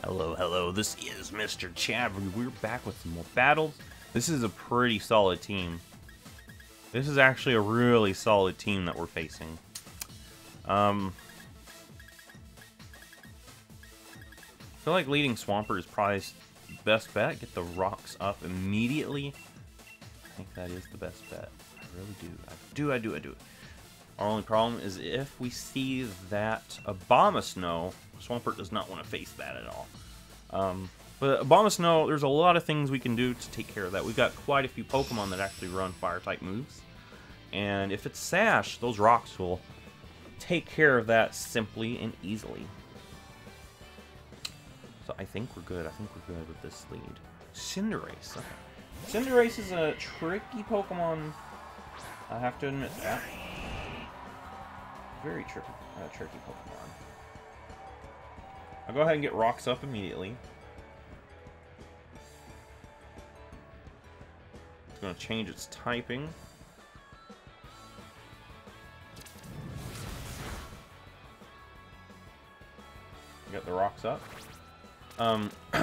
Hello, hello, this is MrChabry. We're back with some more battles. This is a pretty solid team. This is actually a really solid team that we're facing. I feel like leading Swampert is probably the best bet. Get the rocks up immediately. I think that is the best bet. I really do. I do. Our only problem is if we see that Abomasnow, Swampert does not want to face that at all. But Abomasnow, there's a lot of things we can do to take care of that. We've got quite a few Pokemon that actually run Fire-type moves. And if it's Sash, those rocks will take care of that simply and easily. So I think we're good. I think we're good with this lead. Cinderace. Okay. Cinderace is a tricky Pokemon. I have to admit that. Very tricky Pokemon. I'll go ahead and get rocks up immediately. It's going to change its typing. Get the rocks up.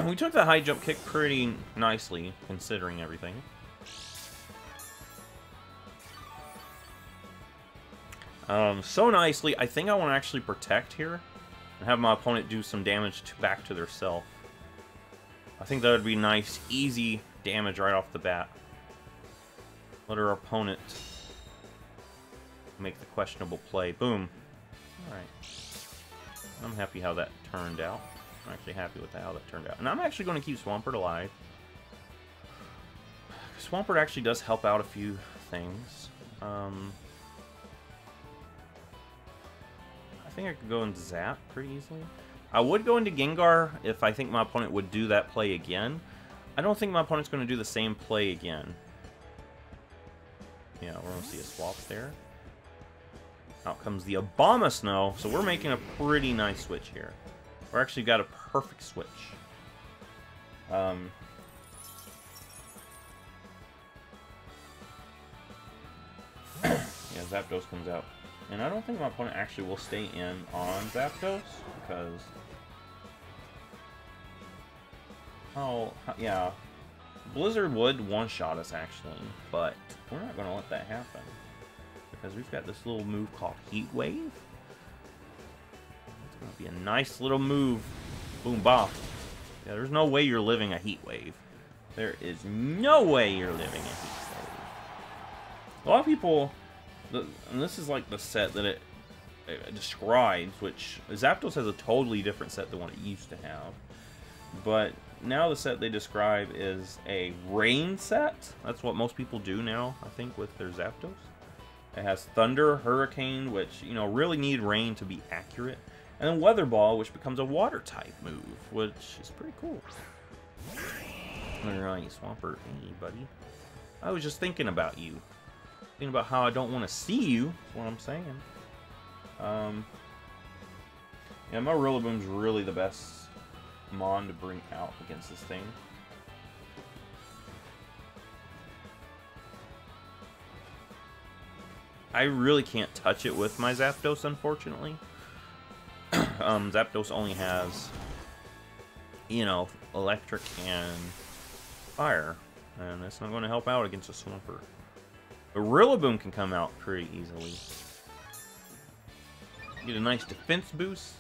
We took the high jump kick pretty nicely, considering everything. So nicely, I think I want to actually protect here and have my opponent do some damage back to their self. I think that would be nice, easy damage right off the bat. Let our opponent make the questionable play. Boom. Alright. I'm happy how that turned out. I'm actually happy with how that turned out. And I'm actually going to keep Swampert alive. Swampert actually does help out a few things. I think I could go into Zap pretty easily. I would go into Gengar if I think my opponent would do that play again. I don't think my opponent's going to do the same play again. Yeah, we're going to see a swap there. Out comes the Abomasnow. So we're making a pretty nice switch here. We're actually got a perfect switch. Yeah, Zapdos comes out. And I don't think my opponent actually will stay in on Zapdos, because... Oh, yeah. Blizzard would one-shot us, actually, but we're not going to let that happen. Because we've got this little move called Heat Wave. It's going to be a nice little move. Boom, bop. Yeah, there's no way you're living a Heat Wave. There is no way you're living a Heat Wave. A lot of people... And this is like the set that it describes, which Zapdos has a totally different set than what it used to have. But now the set they describe is a rain set. That's what most people do now, I think, with their Zapdos. It has Thunder, Hurricane, which, you know, really need rain to be accurate. And then Weather Ball, which becomes a water type move, which is pretty cool. Alright, Swampert, hey buddy. I was just thinking about you. Thinking about how I don't want to see you, is what I'm saying. Yeah, my Rillaboom's really the best Mon to bring out against this thing. I really can't touch it with my Zapdos, unfortunately. Zapdos only has, you know, electric and fire, and that's not going to help out against a Swampert. The Rillaboom can come out pretty easily. Get a nice defense boost.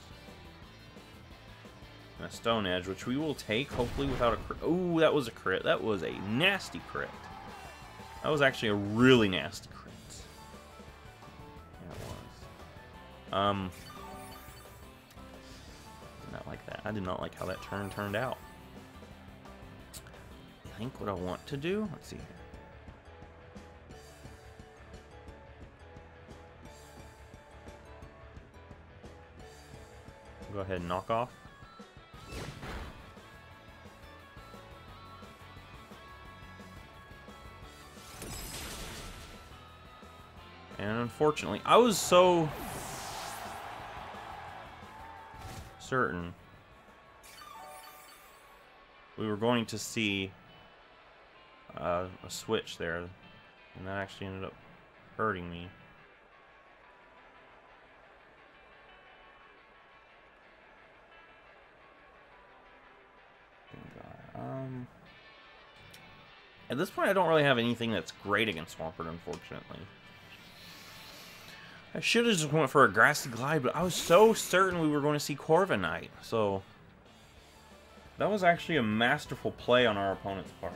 And a Stone Edge, which we will take, hopefully without a crit. Ooh, that was a crit. That was a nasty crit. That was actually a really nasty crit. Yeah, it was. Did not like that. I did not like how that turned out. I think what I want to do, let's see here. Go ahead and knock off. And unfortunately, I was so certain we were going to see a switch there, and that actually ended up hurting me. At this point, I don't really have anything that's great against Swampert, unfortunately. I should have just went for a Grassy Glide, but I was so certain we were going to see Corviknight. So, that was actually a masterful play on our opponent's part.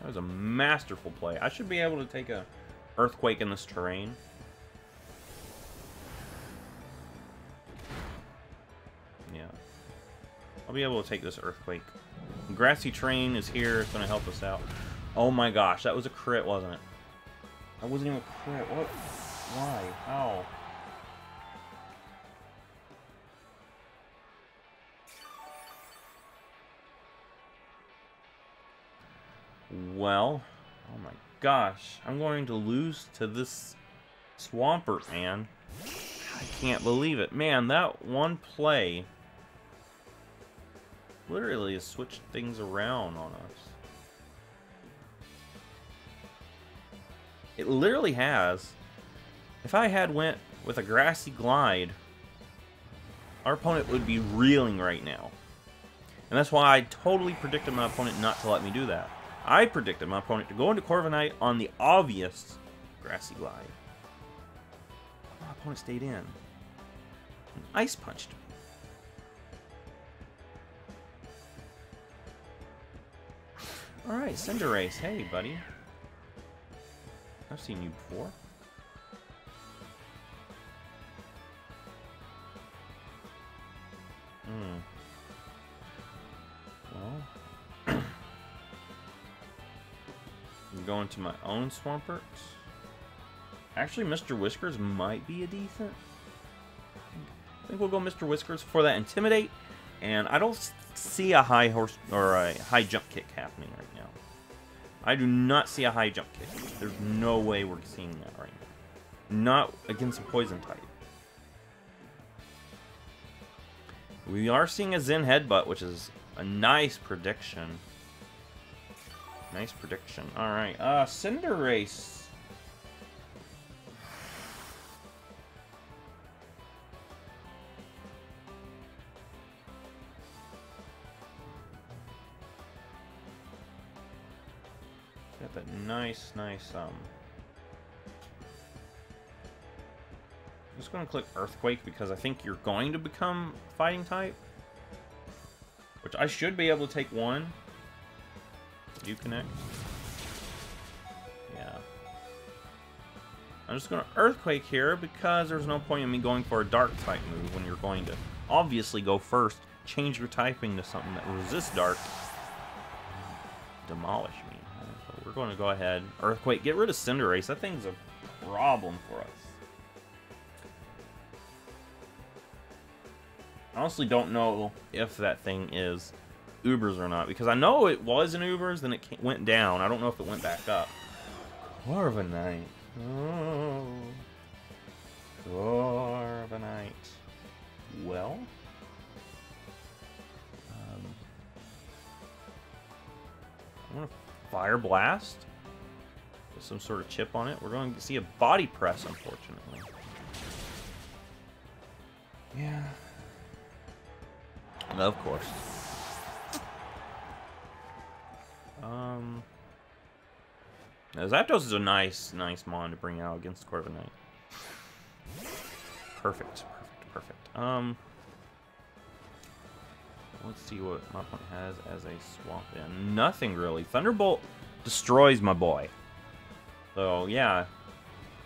That was a masterful play. I should be able to take a Earthquake in this terrain. Yeah. I'll be able to take this Earthquake. Grassy Terrain is here. It's going to help us out. Oh my gosh, that was a crit, wasn't it? That wasn't even a crit. What? Why? How? Well, oh my gosh. I'm going to lose to this Swampert, man. I can't believe it. Man, that one play literally has switched things around on us. It literally has. If I had went with a Grassy Glide, our opponent would be reeling right now. And that's why I totally predicted my opponent not to let me do that. I predicted my opponent to go into Corviknight on the obvious Grassy Glide. My opponent stayed in. And Ice Punched me. Alright, Cinderace. Hey, buddy. I've seen you before. Well, I'm going to my own Swampert. Actually, Mr. Whiskers might be a decent. I think we'll go Mr. Whiskers for that Intimidate, and I don't see a high horse or a high jump kick happening right now. I do not see a high jump kick. There's no way we're seeing that right now. Not against a poison type. We are seeing a Zen Headbutt, which is a nice prediction. Nice prediction. Alright, Cinderace. Got that nice, I'm just going to click Earthquake because I think you're going to become Fighting type. Which I should be able to take one. You connect. Yeah. I'm just going to Earthquake here because there's no point in me going for a Dark type move when you're going to obviously go first, change your typing to something that resists Dark. Demolish me. So we're going to go ahead. Earthquake. Get rid of Cinderace. That thing's a problem for us. I honestly don't know if that thing is Ubers or not, because I know it was an Ubers, then it went down. I don't know if it went back up. Corviknight. Oh. Corviknight. Well. I'm going to Fire Blast. With some sort of chip on it. We're going to see a Body Press, unfortunately. Yeah. Of course. Now Zapdos is a nice mon to bring out against Corviknight. Perfect. Let's see what my opponent has as a swamp in. Nothing really. Thunderbolt destroys my boy. So yeah,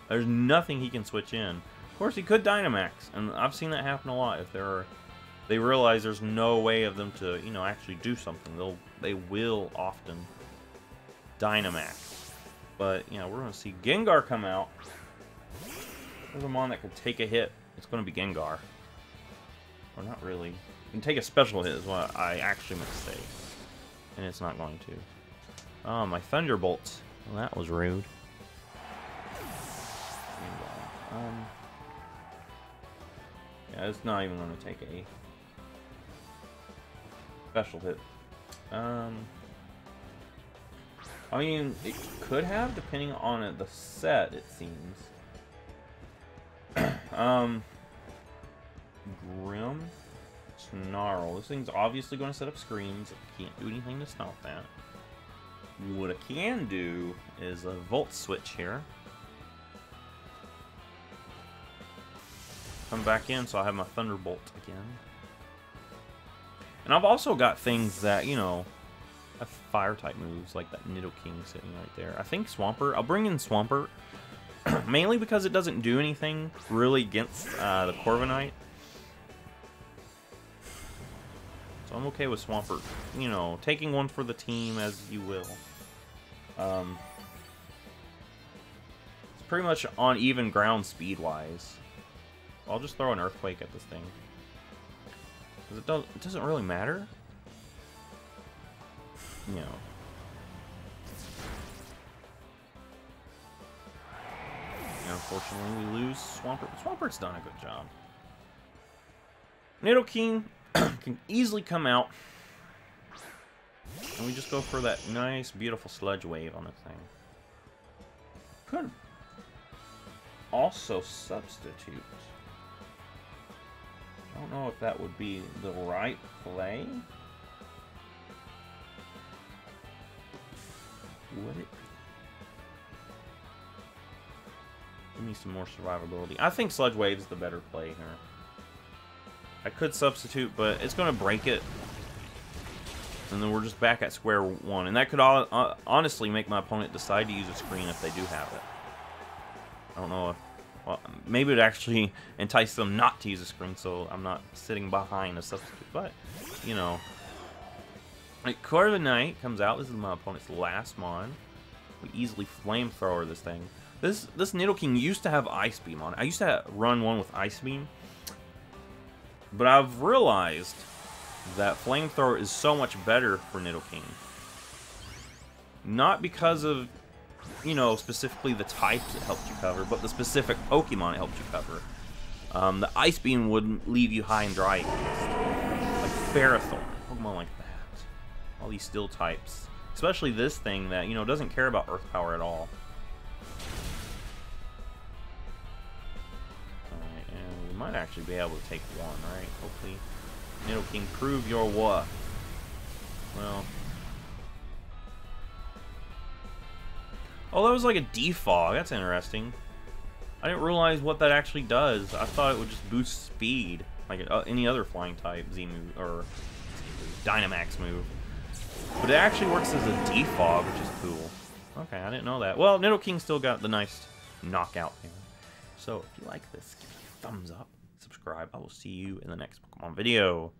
there's nothing he can switch in. Of course, he could Dynamax, and I've seen that happen a lot. If they realize there's no way of them to, you know, actually do something, they will often Dynamax. But, you know, we're going to see Gengar come out. There's a mon that could take a hit. It's going to be Gengar. Or not really. You can take a special hit is what I actually meant to say. And it's not going to. Oh, my Thunderbolt. Well, that was rude. Yeah, it's not even going to take a special hit. I mean, it could have, depending on the set, it seems. Rim. Snarl. This thing's obviously going to set up screens. I can't do anything to stop that. What I can do is a Volt Switch here. Come back in so I have my Thunderbolt again. And I've also got things that, you know, have Fire-type moves, like that Nidoking sitting right there. I think Swampert. I'll bring in Swampert. Mainly because it doesn't do anything really against the Corviknight. So I'm okay with Swampert, you know, taking one for the team as you will. It's pretty much on even ground speed-wise. I'll just throw an Earthquake at this thing. Because it doesn't really matter. You know. And unfortunately, we lose Swampert. Swampert's done a good job. Nidoking can easily come out. And we just go for that nice, beautiful Sludge Wave on this thing. Could also substitute. I don't know if that would be the right play. Would it? Give me some more survivability. I think Sludge Wave is the better play here. I could substitute, but it's going to break it. And then we're just back at square one. And that could honestly make my opponent decide to use a screen if they do have it. I don't know if... Well, maybe it would actually entice them not to use a screen, so I'm not sitting behind a substitute. But, you know... Like, Corviknight comes out. This is my opponent's last mon. We easily Flamethrower this thing. This Nidoking used to have Ice Beam on it. I used to run one with Ice Beam. But I've realized that Flamethrower is so much better for Nidoking. Not because of, you know, specifically the types it helps you cover, but the specific Pokemon it helps you cover. The Ice Beam would leave you high and dry against. Like Ferrothorn, Pokemon like that. All these Steel types. Especially this thing that, you know, doesn't care about Earth Power at all. Alright, and we might actually be able to take one, right? Hopefully. Nidoking, prove your worth. Well. Oh, that was like a defog. That's interesting. I didn't realize what that actually does. I thought it would just boost speed. Like any other flying type Z move, or Dynamax move. But it actually works as a defog, which is cool. Okay, I didn't know that. Well, Nidoking still got the nice knockout there. So, if you like this, give me a thumbs up, subscribe. I will see you in the next Pokemon video.